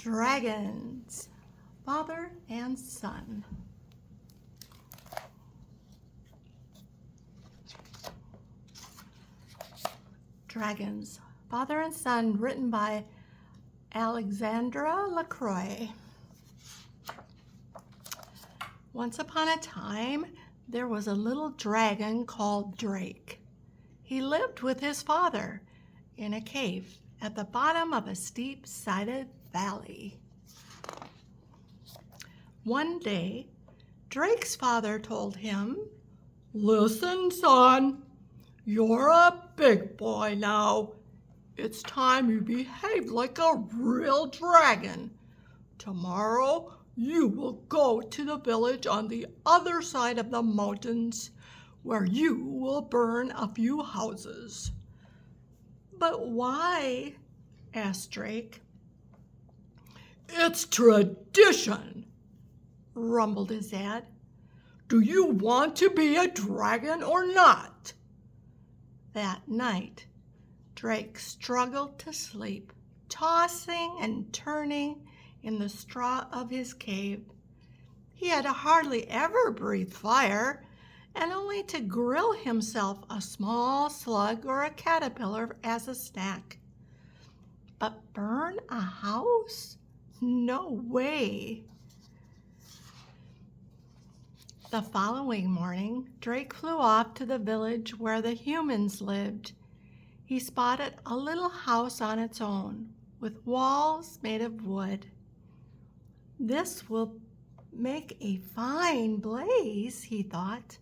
Dragons, father and son. Dragons, father and son, written by Alexandra Lacroix. Once upon a time, there was a little dragon called Drake. He lived with his father in a cave at the bottom of a steep-sided valley. One day, Drake's father told him, "Listen, son, you're a big boy now. It's time you behave like a real dragon. Tomorrow, you will go to the village on the other side of the mountains, where you will burn a few houses." "But why?" asked Drake. "It's tradition," rumbled his dad. "Do you want to be a dragon or not?" That night, Drake struggled to sleep, tossing and turning in the straw of his cave. He had hardly ever breathed fire, and only to grill himself a small slug or a caterpillar as a snack. But burn a house? No way. The following morning, Drake flew off to the village where the humans lived. He spotted a little house on its own, with walls made of wood. "This will make a fine blaze," he thought.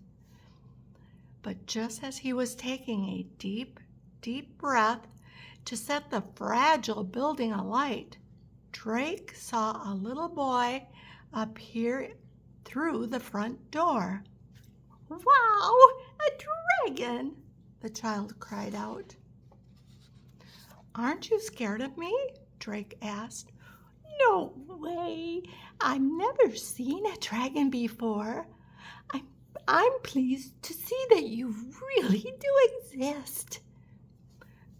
But just as he was taking a deep, deep breath to set the fragile building alight, Drake saw a little boy appear through the front door. "Wow, a dragon!" the child cried out. "Aren't you scared of me?" Drake asked. "No way! I've never seen a dragon before. I'm pleased to see that you really do exist.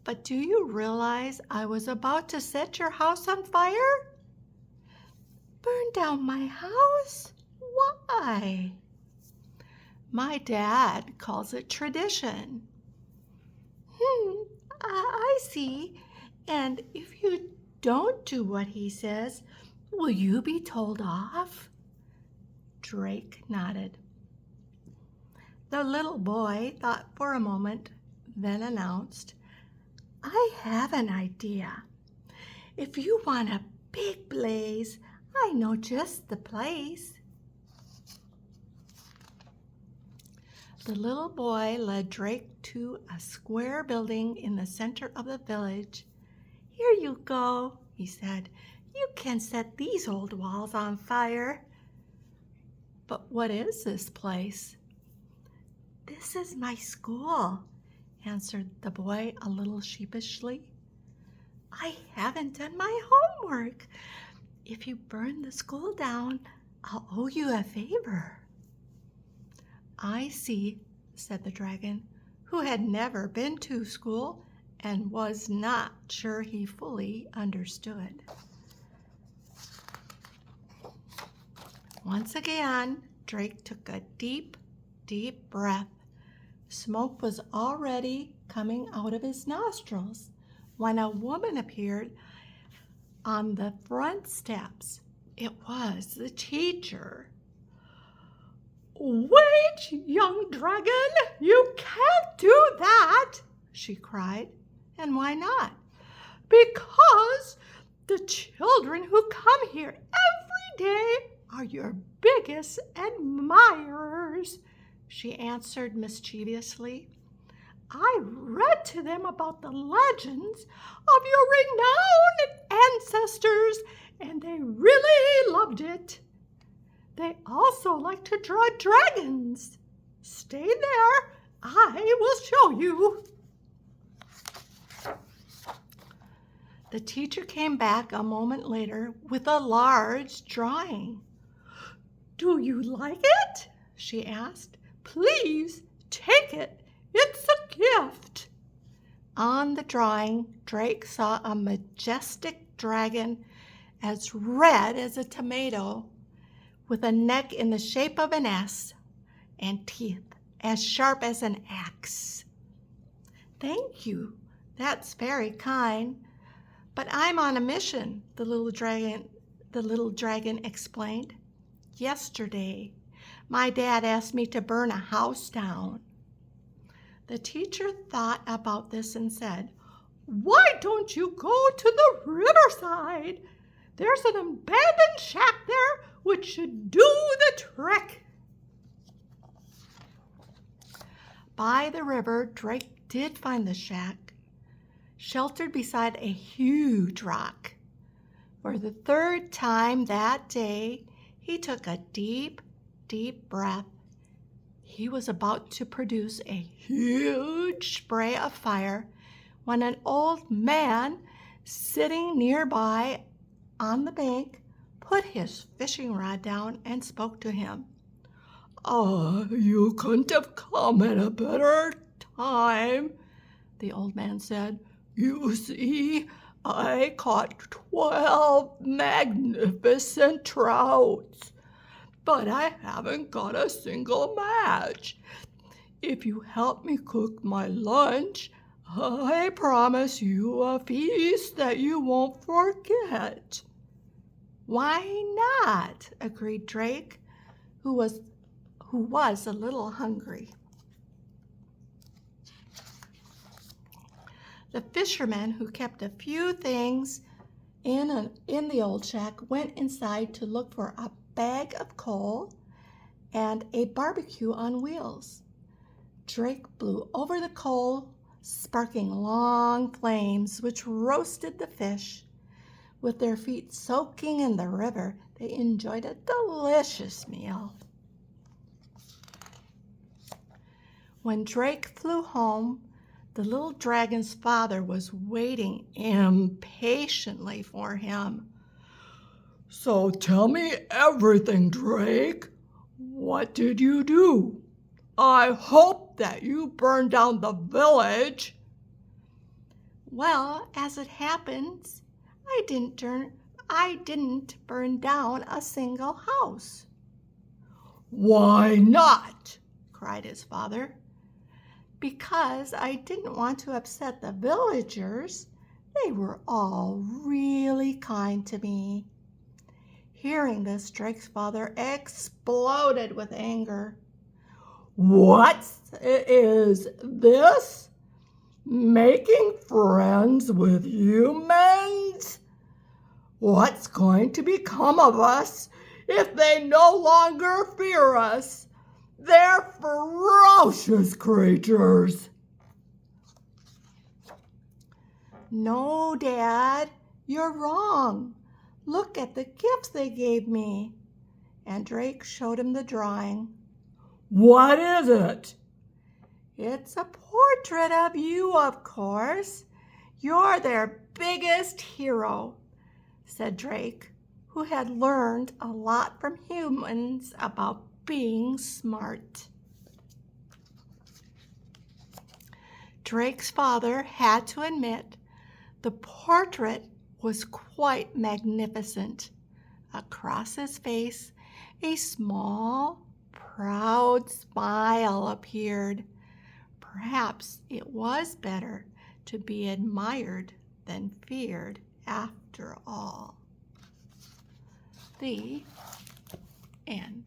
But do you realize I was about to set your house on fire?" "Burn down my house? Why?" "My dad calls it tradition." I see. And if you don't do what he says, will you be told off?" Drake nodded. The little boy thought for a moment, then announced, "I have an idea. If you want a big blaze, I know just the place." The little boy led Drake to a square building in the center of the village. "Here you go," he said. "You can set these old walls on fire." "But what is this place?" "This is my school," answered the boy a little sheepishly. "I haven't done my homework. If you burn the school down, I'll owe you a favor." "I see," said the dragon, who had never been to school and was not sure he fully understood. Once again, Drake took a deep, deep breath. Smoke was already coming out of his nostrils when a woman appeared on the front steps. It was the teacher. "Wait, young dragon! You can't do that!" she cried. "And why not?" "Because the children who come here every day are your biggest admirers," she answered mischievously. "I read to them about the legends of your renowned ancestors, and they really loved it. They also like to draw dragons. Stay there, I will show you." The teacher came back a moment later with a large drawing. "Do you like it?" she asked. "Please take it. It's a gift." On the drawing, Drake saw a majestic dragon as red as a tomato, with a neck in the shape of an S, and teeth as sharp as an axe. Thank you, that's very kind, but I'm on a mission, the little dragon explained. Yesterday, my dad asked me to burn a house down. The teacher thought about this and said, "Why don't you go to the riverside? There's an abandoned shack there which should do the trick." By the river, Drake did find the shack, sheltered beside a huge rock. For the third time that day, he took a deep, deep breath. He was about to produce a huge spray of fire when an old man sitting nearby on the bank put his fishing rod down and spoke to him. You couldn't have come at a better time," the old man said. "You see, I caught 12 magnificent trouts, but I haven't got a single match. If you help me cook my lunch, I promise you a feast that you won't forget." "Why not?" agreed Drake, who was a little hungry. The fisherman, who kept a few things in the old shack, went inside to look for a bag of coal and a barbecue on wheels. Drake blew over the coal, sparking long flames which roasted the fish. With their feet soaking in the river, they enjoyed a delicious meal. When Drake flew home, the little dragon's father was waiting impatiently for him. "So tell me everything, Drake. What did you do? I hope that you burned down the village." "Well, as it happens, I didn't burn down a single house." "Why not?" cried his father. "Because I didn't want to upset the villagers. They were all really kind to me." Hearing this, Drake's father exploded with anger. "What is this? Making friends with humans? What's going to become of us if they no longer fear us? They're ferocious creatures." "No, Dad, you're wrong. Look at the gifts they gave me." And Drake showed him the drawing. "What is it?" "It's a portrait of you, of course. You're their biggest hero," said Drake, who had learned a lot from humans about being smart. Drake's father had to admit the portrait was quite magnificent. Across his face, a small, proud smile appeared. Perhaps it was better to be admired than feared after all. The end.